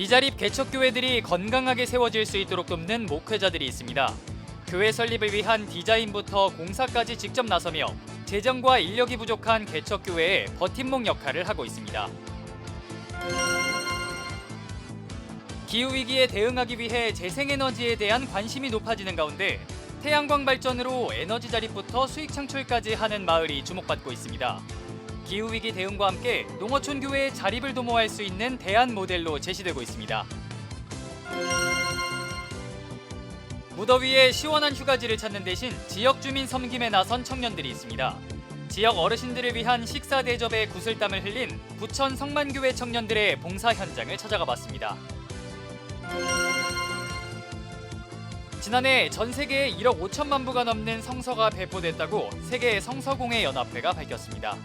미자립 개척교회들이 건강하게 세워질 수 있도록 돕는 목회자들이 있습니다. 교회 설립을 위한 디자인부터 공사까지 직접 나서며 재정과 인력이 부족한 개척교회의 버팀목 역할을 하고 있습니다. 기후위기에 대응하기 위해 재생에너지에 대한 관심이 높아지는 가운데 태양광 발전으로 에너지 자립부터 수익 창출까지 하는 마을이 주목받고 있습니다. 기후위기 대응과 함께 농어촌 교회의 자립을 도모할 수 있는 대안 모델로 제시되고 있습니다. 무더위에 시원한 휴가지를 찾는 대신 지역 주민 섬김에 나선 청년들이 있습니다. 지역 어르신들을 위한 식사 대접에 구슬땀을 흘린 부천 성만교회 청년들의 봉사 현장을 찾아가 봤습니다. 지난해 전 세계에 1억 5천만 부가 넘는 성서가 배포됐다고 세계 성서공회 연합회가 밝혔습니다.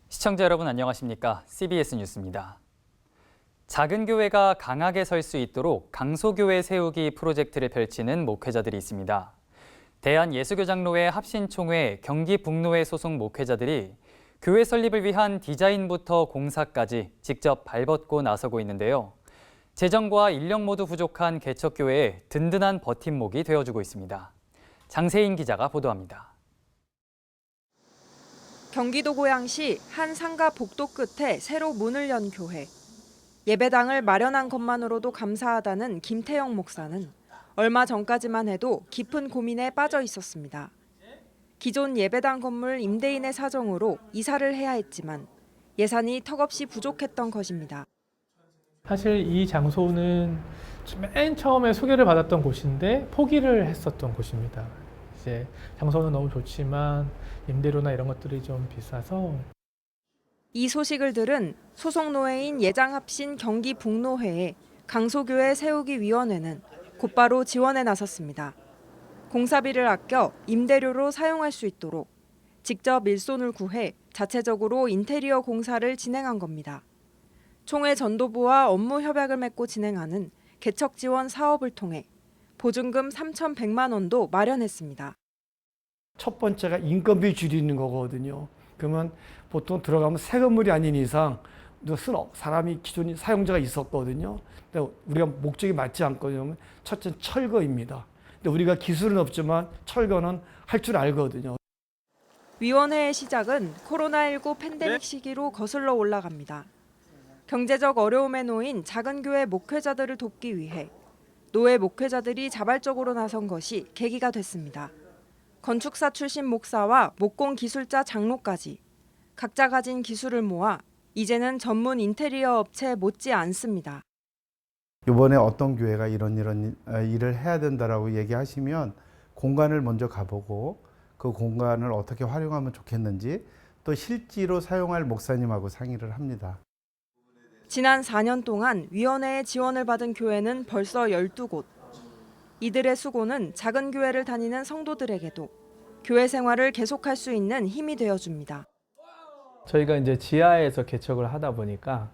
시청자 여러분 안녕하십니까? CBS 뉴스입니다. 작은 교회가 강하게 설 수 있도록 강소교회 세우기 프로젝트를 펼치는 목회자들이 있습니다. 대한예수교장로회 합신총회 경기북로회 소속 목회자들이 교회 설립을 위한 디자인부터 공사까지 직접 발벗고 나서고 있는데요. 재정과 인력 모두 부족한 개척교회에 든든한 버팀목이 되어주고 있습니다. 장세인 기자가 보도합니다. 경기도 고양시 한 상가 복도 끝에 새로 문을 연 교회. 예배당을 마련한 것만으로도 감사하다는 김태영 목사는 얼마 전까지만 해도 깊은 고민에 빠져 있었습니다. 기존 예배당 건물 임대인의 사정으로 이사를 해야 했지만 예산이 턱없이 부족했던 것입니다. 사실 이 장소는 맨 처음에 소개를 받았던 곳인데 포기를 했었던 곳입니다. 이제 장소는 너무 좋지만 임대료나 이런 것들이 좀 비싸서. 이 소식을 들은 소속 노회인 예장합신 경기북로회의 강소교회 세우기 위원회는 곧바로 지원에 나섰습니다. 공사비를 아껴 임대료로 사용할 수 있도록 직접 일손을 구해 자체적으로 인테리어 공사를 진행한 겁니다. 총회 전도부와 업무 협약을 맺고 진행하는 개척 지원 사업을 통해 보증금 3,100만 원도 마련했습니다. 첫 번째가 인건비 줄이는 거거든요. 그러면 보통 들어가면 새 건물이 아닌 이상 쓴 사람이 기존 사용자가 있었거든요. 근데 우리가 목적이 맞지 않거든요. 첫째는 철거입니다. 근데 우리가 기술은 없지만 철거는 할 줄 알거든요. 위원회의 시작은 코로나19 팬데믹 시기로 거슬러 올라갑니다. 경제적 어려움에 놓인 작은 교회 목회자들을 돕기 위해 노회 목회자들이 자발적으로 나선 것이 계기가 됐습니다. 건축사 출신 목사와 목공 기술자 장로까지 각자 가진 기술을 모아 이제는 전문 인테리어 업체 못지 않습니다. 이번에 어떤 교회가 이런 일을 해야 된다라고 얘기하시면 공간을 먼저 가보고 그 공간을 어떻게 활용하면 좋겠는지 또 실제로 사용할 목사님하고 상의를 합니다. 지난 4년 동안 위원회의 지원을 받은 교회는 벌써 12곳. 이들의 수고는 작은 교회를 다니는 성도들에게도 교회 생활을 계속할 수 있는 힘이 되어줍니다. 저희가 이제 지하에서 개척을 하다 보니까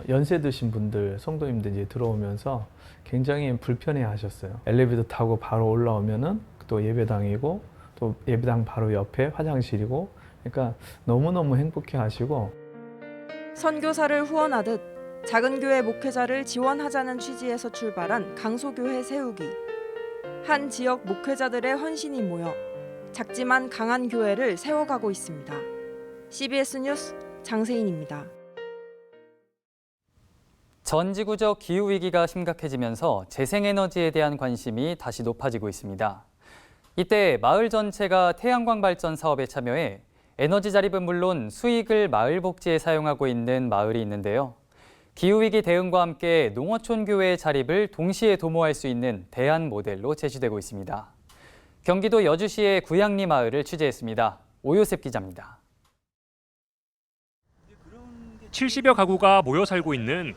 연세 드신 분들, 성도님들이 들어오면서 굉장히 불편해하셨어요. 엘리베이터 타고 바로 올라오면은 또 예배당이고 또 예배당 바로 옆에 화장실이고, 그러니까 너무너무 행복해하시고. 선교사를 후원하듯 작은 교회 목회자를 지원하자는 취지에서 출발한 강소교회 세우기. 한 지역 목회자들의 헌신이 모여 작지만 강한 교회를 세워가고 있습니다. CBS 뉴스 장세인입니다. 전 지구적 기후위기가 심각해지면서 재생에너지에 대한 관심이 다시 높아지고 있습니다. 이때 마을 전체가 태양광 발전 사업에 참여해 에너지 자립은 물론 수익을 마을 복지에 사용하고 있는 마을이 있는데요. 기후위기 대응과 함께 농어촌 교회의 자립을 동시에 도모할 수 있는 대안 모델로 제시되고 있습니다. 경기도 여주시의 구양리 마을을 취재했습니다. 오요셉 기자입니다. 70여 가구가 모여 살고 있는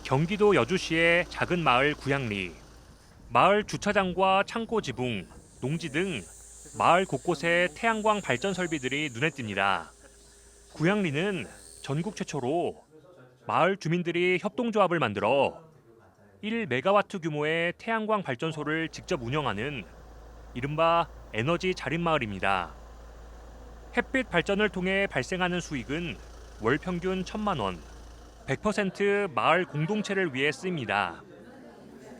경기도 여주시의 작은 마을 구양리. 마을 주차장과 창고 지붕, 농지 등 마을 곳곳에 태양광 발전 설비들이 눈에 띕니다. 구양리는 전국 최초로 마을 주민들이 협동조합을 만들어 1메가와트 규모의 태양광 발전소를 직접 운영하는 이른바 에너지 자립 마을입니다. 햇빛 발전을 통해 발생하는 수익은 월 평균 1,000만 원, 100% 마을 공동체를 위해 쓰입니다.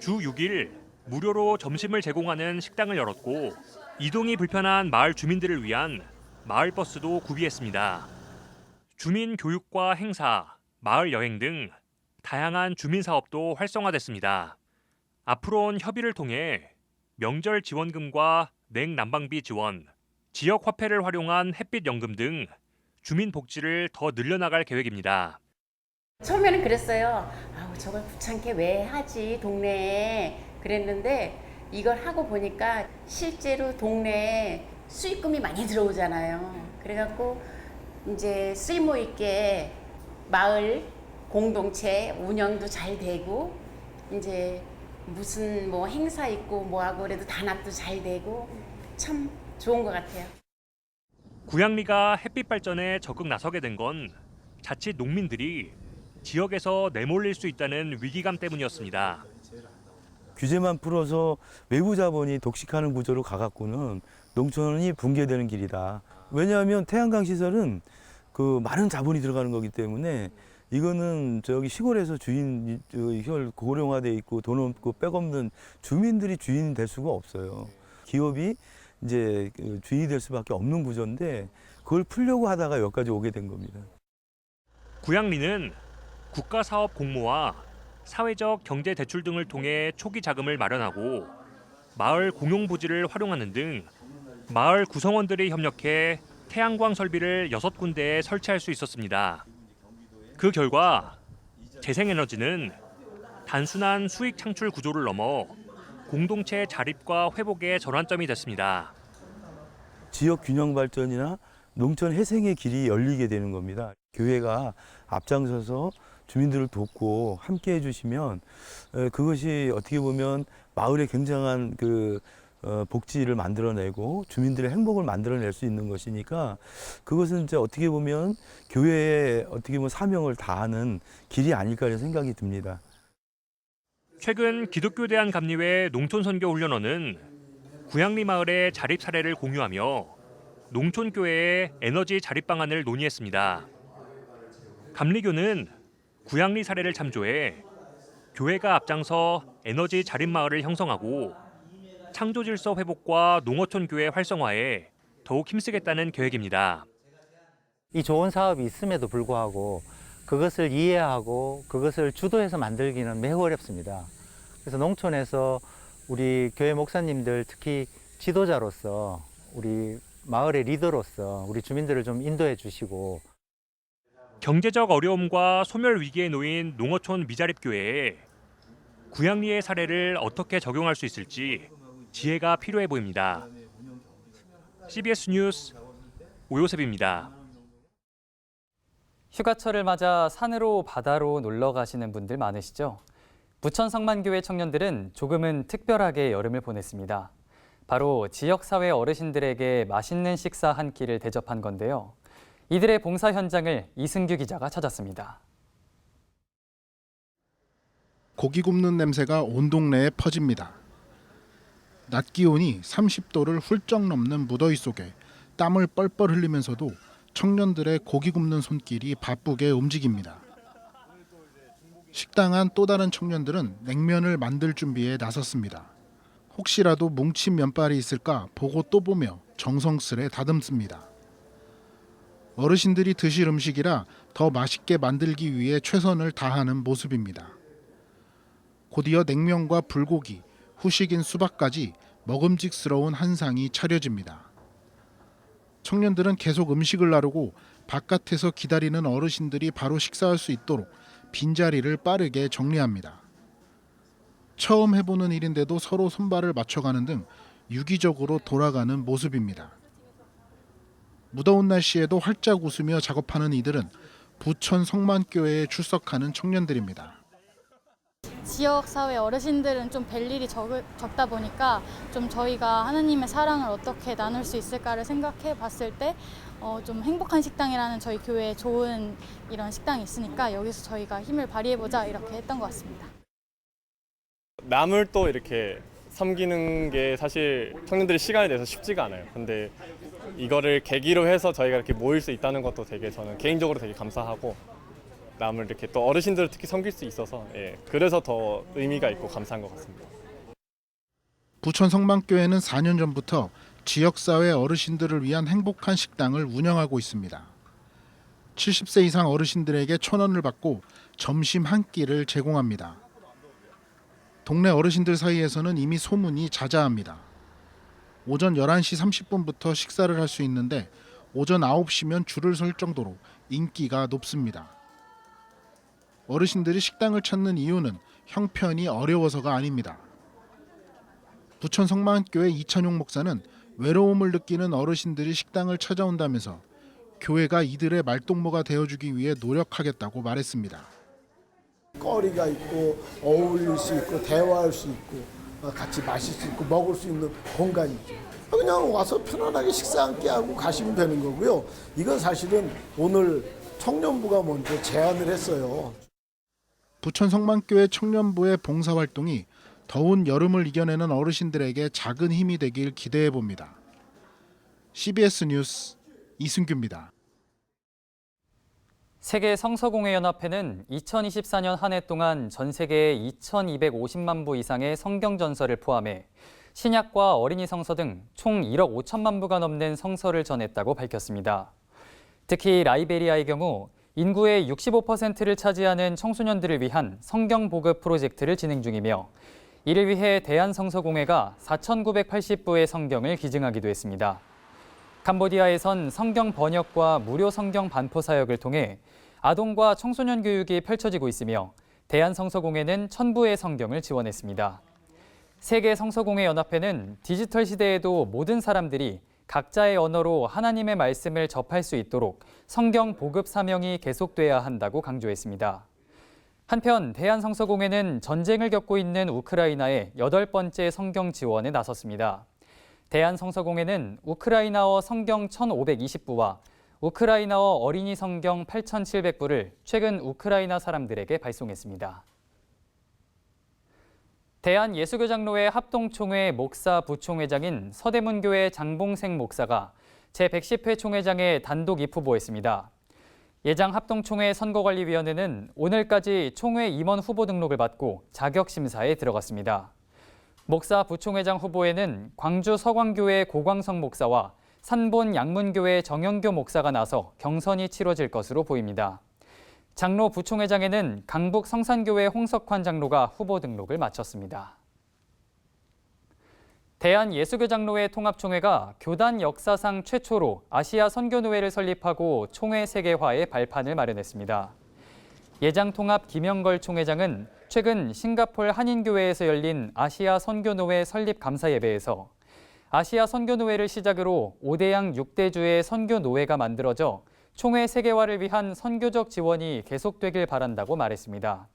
주 6일 무료로 점심을 제공하는 식당을 열었고 이동이 불편한 마을 주민들을 위한 마을 버스도 구비했습니다. 주민 교육과 행사, 마을 여행 등 다양한 주민 사업도 활성화됐습니다. 앞으로는 협의를 통해 명절 지원금과 냉난방비 지원, 지역 화폐를 활용한 햇빛 연금 등 주민 복지를 더 늘려나갈 계획입니다. 처음에는 그랬어요. 아우, 저걸 귀찮게 왜 하지 동네에 그랬는데 이걸 하고 보니까 실제로 동네에 수익금이 많이 들어오잖아요. 그래갖고 이제 쓸모 있게 마을 공동체 운영도 잘 되고 이제 무슨 뭐 행사 있고 뭐하고 그래도 단합도 잘 되고 참 좋은 것 같아요. 구양리가 햇빛 발전에 적극 나서게 된 건 자칫 농민들이 지역에서 내몰릴 수 있다는 위기감 때문이었습니다. 규제만 풀어서 외부 자본이 독식하는 구조로 가갖고는 농촌이 붕괴되는 길이다. 왜냐하면 태양광 시설은 그 많은 자본이 들어가는 거기 때문에 이거는 저기 시골에서 주인 혈 고령화돼 있고 돈 없고 백 없는 주민들이 주인이 될 수가 없어요. 기업이 이제 주인이 될 수밖에 없는 구조인데 그걸 풀려고 하다가 여기까지 오게 된 겁니다. 구양리는 국가사업 공모와 사회적 경제 대출 등을 통해 초기 자금을 마련하고 마을 공용 부지를 활용하는 등 마을 구성원들이 협력해 태양광 설비를 6군데에 설치할 수 있었습니다. 그 결과 재생에너지는 단순한 수익 창출 구조를 넘어 공동체 자립과 회복의 전환점이 됐습니다. 지역 균형 발전이나 농촌 회생의 길이 열리게 되는 겁니다. 교회가 앞장서서 주민들을 돕고 함께 해주시면 그것이 어떻게 보면 마을에 굉장한 복지를 만들어내고 주민들의 행복을 만들어낼 수 있는 것이니까 그것은 이제 어떻게 보면 교회의 어떻게 보면 사명을 다하는 길이 아닐까 하는 생각이 듭니다. 최근 기독교대한감리회 농촌선교훈련원은 구양리 마을의 자립 사례를 공유하며 농촌교회의 에너지 자립 방안을 논의했습니다. 감리교는 구양리 사례를 참조해 교회가 앞장서 에너지 자립 마을을 형성하고 창조 질서 회복과 농어촌 교회 활성화에 더욱 힘쓰겠다는 계획입니다. 이 좋은 사업이 있음에도 불구하고 그것을 이해하고 그것을 주도해서 만들기는 매우 어렵습니다. 그래서 농촌에서 우리 교회 목사님들 특히 지도자로서 우리 마을의 리더로서 우리 주민들을 좀 인도해 주시고 경제적 어려움과 소멸 위기에 놓인 농어촌 미자립교회에 구양리의 사례를 어떻게 적용할 수 있을지 지혜가 필요해 보입니다. CBS 뉴스 오요셉입니다. 휴가철을 맞아 산으로 바다로 놀러 가시는 분들 많으시죠? 부천 성만교회 청년들은 조금은 특별하게 여름을 보냈습니다. 바로 지역사회 어르신들에게 맛있는 식사 한 끼를 대접한 건데요. 이들의 봉사 현장을 이승규 기자가 찾았습니다. 고기 굽는 냄새가 온 동네에 퍼집니다. 낮 기온이 30도를 훌쩍 넘는 무더위 속에 땀을 뻘뻘 흘리면서도 청년들의 고기 굽는 손길이 바쁘게 움직입니다. 식당 안 또 다른 청년들은 냉면을 만들 준비에 나섰습니다. 혹시라도 뭉친 면발이 있을까 보고 또 보며 정성스레 다듬습니다. 어르신들이 드실 음식이라 더 맛있게 만들기 위해 최선을 다하는 모습입니다. 곧이어 냉면과 불고기, 후식인 수박까지 먹음직스러운 한상이 차려집니다. 청년들은 계속 음식을 나르고 바깥에서 기다리는 어르신들이 바로 식사할 수 있도록 빈자리를 빠르게 정리합니다. 처음 해보는 일인데도 서로 손발을 맞춰가는 등 유기적으로 돌아가는 모습입니다. 무더운 날씨에도 활짝 웃으며 작업하는 이들은 부천 성만교회에 출석하는 청년들입니다. 지역사회 어르신들은 좀 뵐 일이 적다 보니까 좀 저희가 하느님의 사랑을 어떻게 나눌 수 있을까를 생각해 봤을 때 좀 행복한 식당이라는 저희 교회에 좋은 이런 식당이 있으니까 여기서 저희가 힘을 발휘해보자 이렇게 했던 것 같습니다. 남을 또 이렇게 섬기는 게 사실 청년들이 시간을 내서 쉽지가 않아요. 근데 이거를 계기로 해서 저희가 이렇게 모일 수 있다는 것도 되게 저는 개인적으로 되게 감사하고 남을 이렇게 또 어르신들을 특히 섬길 수 있어서 그래서 더 의미가 있고 감사한 것 같습니다. 부천 성만교회는 4년 전부터 지역사회 어르신들을 위한 행복한 식당을 운영하고 있습니다. 70세 이상 어르신들에게 1,000원을 받고 점심 한 끼를 제공합니다. 동네 어르신들 사이에서는 이미 소문이 자자합니다. 오전 11시 30분부터 식사를 할 수 있는데 오전 9시면 줄을 설 정도로 인기가 높습니다. 어르신들이 식당을 찾는 이유는 형편이 어려워서가 아닙니다. 부천 성만교회 이찬용 목사는 외로움을 느끼는 어르신들이 식당을 찾아온다면서 교회가 이들의 말동무가 되어주기 위해 노력하겠다고 말했습니다. 거리가 있고 어울릴 수 있고 대화할 수 있고 같이 마실 수 있고 먹을 수 있는 공간이죠. 그냥 와서 편안하게 식사 함께 하고 가시면 되는 거고요. 이건 사실은 오늘 청년부가 먼저 제안을 했어요. 부천 성만교회 청년부의 봉사활동이 더운 여름을 이겨내는 어르신들에게 작은 힘이 되길 기대해 봅니다. CBS 뉴스 이승규입니다. 세계 성서공회연합회는 2024년 한 해 동안 전 세계 2,250만 부 이상의 성경 전서를 포함해 신약과 어린이 성서 등 총 1억 5천만 부가 넘는 성서를 전했다고 밝혔습니다. 특히 라이베리아의 경우 인구의 65%를 차지하는 청소년들을 위한 성경 보급 프로젝트를 진행 중이며 이를 위해 대한성서공회가 4,980부의 성경을 기증하기도 했습니다. 캄보디아에선 성경 번역과 무료 성경 반포 사역을 통해 아동과 청소년 교육이 펼쳐지고 있으며 대한성서공회는 1,000부의 성경을 지원했습니다. 세계성서공회연합회는 디지털 시대에도 모든 사람들이 각자의 언어로 하나님의 말씀을 접할 수 있도록 성경 보급 사명이 계속돼야 한다고 강조했습니다. 한편 대한성서공회는 전쟁을 겪고 있는 우크라이나의 8번째 성경 지원에 나섰습니다. 대한성서공회는 우크라이나어 성경 1,520부와 우크라이나어 어린이 성경 8,700부를 최근 우크라이나 사람들에게 발송했습니다. 대한예수교장로회 합동총회 목사 부총회장인 서대문교회 장봉생 목사가 제110회 총회장에 단독 입후보했습니다. 예장 합동총회 선거관리위원회는 오늘까지 총회 임원 후보 등록을 받고 자격심사에 들어갔습니다. 목사 부총회장 후보에는 광주 서광교회 고광성 목사와 산본 양문교회 정영교 목사가 나서 경선이 치러질 것으로 보입니다. 장로 부총회장에는 강북 성산교회 홍석환 장로가 후보 등록을 마쳤습니다. 대한예수교장로회 통합총회가 교단 역사상 최초로 아시아 선교노회를 설립하고 총회 세계화의 발판을 마련했습니다. 예장통합 김영걸 총회장은 최근 싱가포르 한인교회에서 열린 아시아 선교노회 설립 감사 예배에서 아시아 선교노회를 시작으로 5대양 6대주의 선교노회가 만들어져 총회 세계화를 위한 선교적 지원이 계속되길 바란다고 말했습니다.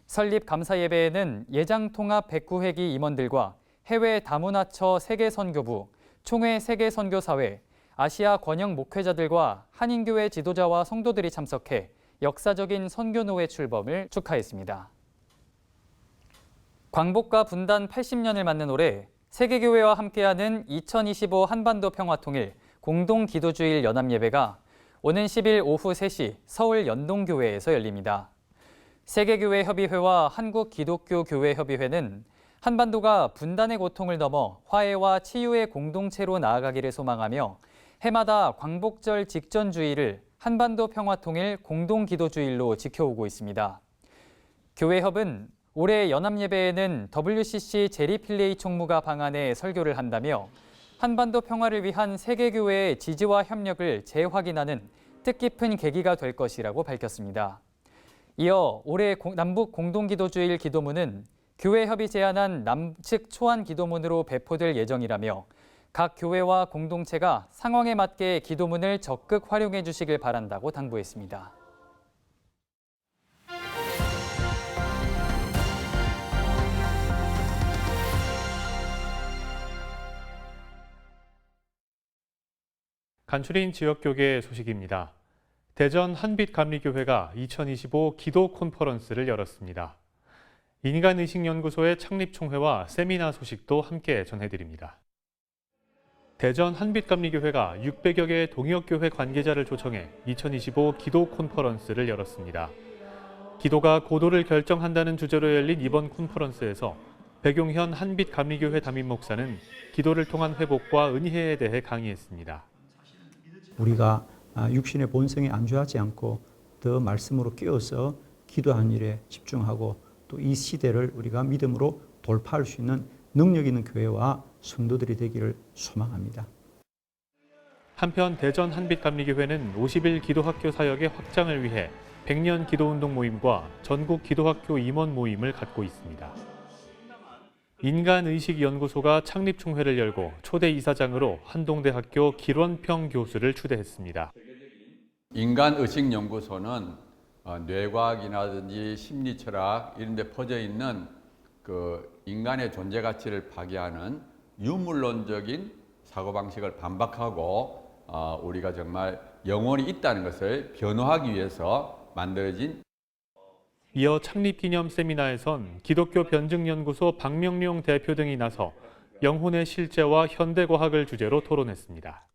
설립 감사 예배에는 예장통합 109회기 임원들과 해외 다문화처 세계선교부, 총회 세계선교사회, 아시아 권영 목회자들과 한인교회 지도자와 성도들이 참석해 역사적인 선교노회 출범을 축하했습니다. 광복과 분단 80년을 맞는 올해 세계교회와 함께하는 2025 한반도 평화통일 공동기도주일 연합예배가 오는 10일 오후 3시 서울 연동교회에서 열립니다. 세계교회협의회와 한국기독교교회협의회는 한반도가 분단의 고통을 넘어 화해와 치유의 공동체로 나아가기를 소망하며 해마다 광복절 직전 주일을 한반도 평화통일 공동기도주일로 지켜오고 있습니다. 교회협은 올해 연합예배에는 WCC 제리 필레이 총무가 방한해 설교를 한다며 한반도 평화를 위한 세계교회의 지지와 협력을 재확인하는 뜻깊은 계기가 될 것이라고 밝혔습니다. 이어 올해 남북 공동기도주일 기도문은 교회협이 제안한 남측 초안 기도문으로 배포될 예정이라며 각 교회와 공동체가 상황에 맞게 기도문을 적극 활용해 주시길 바란다고 당부했습니다. 간추린 지역교계 소식입니다. 대전 한빛감리교회가 2025 기도 콘퍼런스를 열었습니다. 인간의식연구소의 창립총회와 세미나 소식도 함께 전해드립니다. 대전 한빛감리교회가 600여 개의 동역교회 관계자를 초청해 2025 기도 콘퍼런스를 열었습니다. 기도가 고도를 결정한다는 주제로 열린 이번 콘퍼런스에서 백용현 한빛감리교회 담임 목사는 기도를 통한 회복과 은혜에 대해 강의했습니다. 우리가 육신의 본성에 안주하지 않고 더 말씀으로 끼어서 기도하는 일에 집중하고 또 이 시대를 우리가 믿음으로 돌파할 수 있는 능력 있는 교회와 성도들이 되기를 소망합니다. 한편 대전 한빛감리교회는 50일 기도학교 사역의 확장을 위해 100년 기도운동 모임과 전국 기도학교 임원 모임을 갖고 있습니다. 인간의식연구소가 창립총회를 열고 초대 이사장으로 한동대학교 길원평 교수를 추대했습니다. 인간의식연구소는 뇌과학이라든지 심리철학 이런 데 퍼져 있는 그 인간의 존재 가치를 파괴하는 유물론적인 사고방식을 반박하고 우리가 정말 영혼이 있다는 것을 변호하기 위해서 만들어진. 이어 창립기념 세미나에선 기독교 변증연구소 박명룡 대표 등이 나서 영혼의 실제와 현대과학을 주제로 토론했습니다.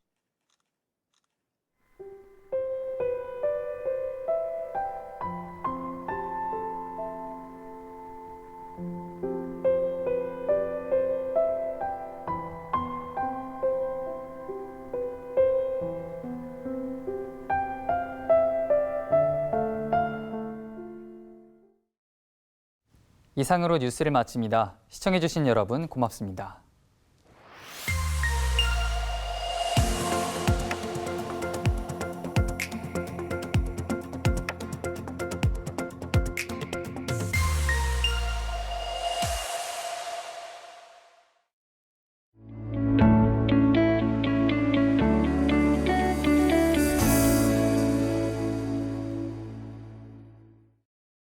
이상으로 뉴스를 마칩니다. 시청해주신 여러분 고맙습니다.